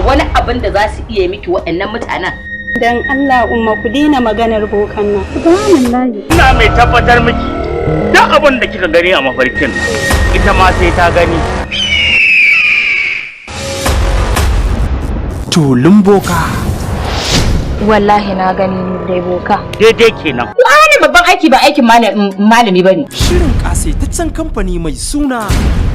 wani abin da za su iya miki waɗannan mutanen. Dan Allah umma ku daina maganar bokan nan. Subhanallahi. Ina mai tabbatar miki duk abin da kika gani a mafarkin ita ma sai ta gani. Tulun boka. Wallahi na gani dai boka. Daidai kenan. Wani babban aiki ba aikin malami bane. Shirin kasaitaccen kamfani mai suna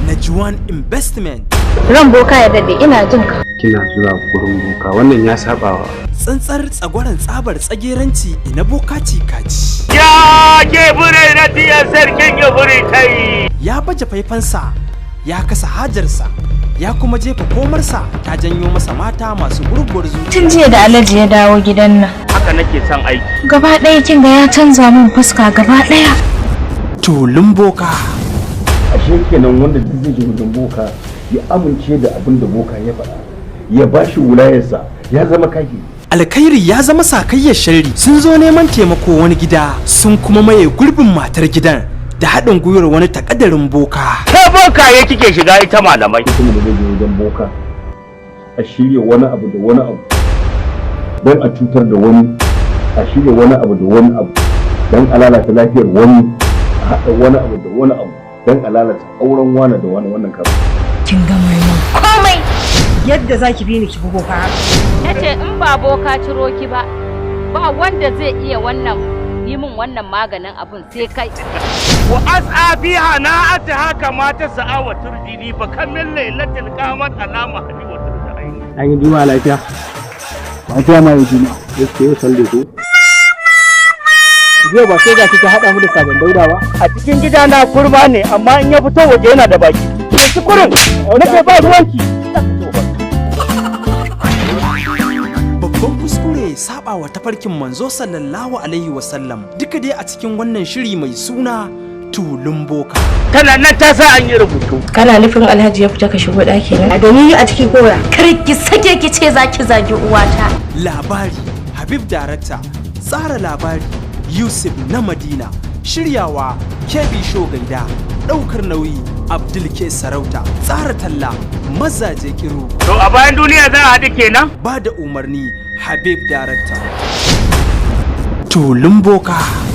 Najwan Investment. Ran boka ya dade ina jin ka. Kina zuwa gurin boka wannan ya sabawa. Tsantsar tsagwaron tsabar tsageranci ina boka kaci. Ya ke bure na tiya sarkin ya bure kai. Ya baje faifansa, ya kasa hajarsa, ya kuma jefa komarsa ta janyo masa mata masu gurguwar zuciya. Tun jiya da Alhaji ya dawo gidan nan. Haka nake son aiki. Gaba ɗaya kin ga ya canza min fuska gaba ɗaya. Tulun boka. Ashe kenan wanda duk zai je wajen boka ya amince da abin da boka ya faɗa, ya bashi wulayarsa, ya zama kaki. Alkhairi ya zama sakayyar sharri. Sun zo neman taimako wani gida, sun kuma maye gurbin matar gidan da haɗin gwiwar wani takaddarin boka. Ta boka ya kike shiga ita malamai. Mutum da zai je wajen boka a shirya wani abu da wani abu don a cutar da wani, a shirya wani abu da wani abu don a lalata lafiyar wani, a haɗa wani abu da wani abu don a lalata auren wani da wani wannan kafin. Kin ga mai Komai Yadda zaki bi ni ki bugo ka. yace in ba boka ciro ki ba wanda zai iya yi min wannan maganin abun sai kai. Wa as'abiha na ata haka mata sa'awa turdini fa kamil lailatul qamat alama hadi wa turdaini. An yi juma'a lafiya. Lafiya ma yi juma'a. Yake yau salle ko. Jiya ba sai ga kika haɗa mu da sabon dauda ba. A cikin gida na kurma ne amma in ya fito waje yana da baki. Ki kurin nake ba ruwanki. Babban kuskure saba wa tafarkin manzo sallallahu alaihi wasallam. Duka dai a cikin wannan shiri mai suna Tulun boka. Tana nan ta sa an yi rubutu. Kana nufin Alhaji ya fita ka shigo ɗaki na? Domin a cikin kora. Kar ki sake ki ce zaki zagi uwata. Labari Habib Darakta. Tsara labari Yusuf na Madina. Shiryawa Kebi Shogaida. Ɗaukar nauyi Abdul Ke Sarauta. Tsara talla Mazaje Kiru. To a bayan duniya za a haɗu kenan? Ba da umarni Habib Darakta. Tulun boka.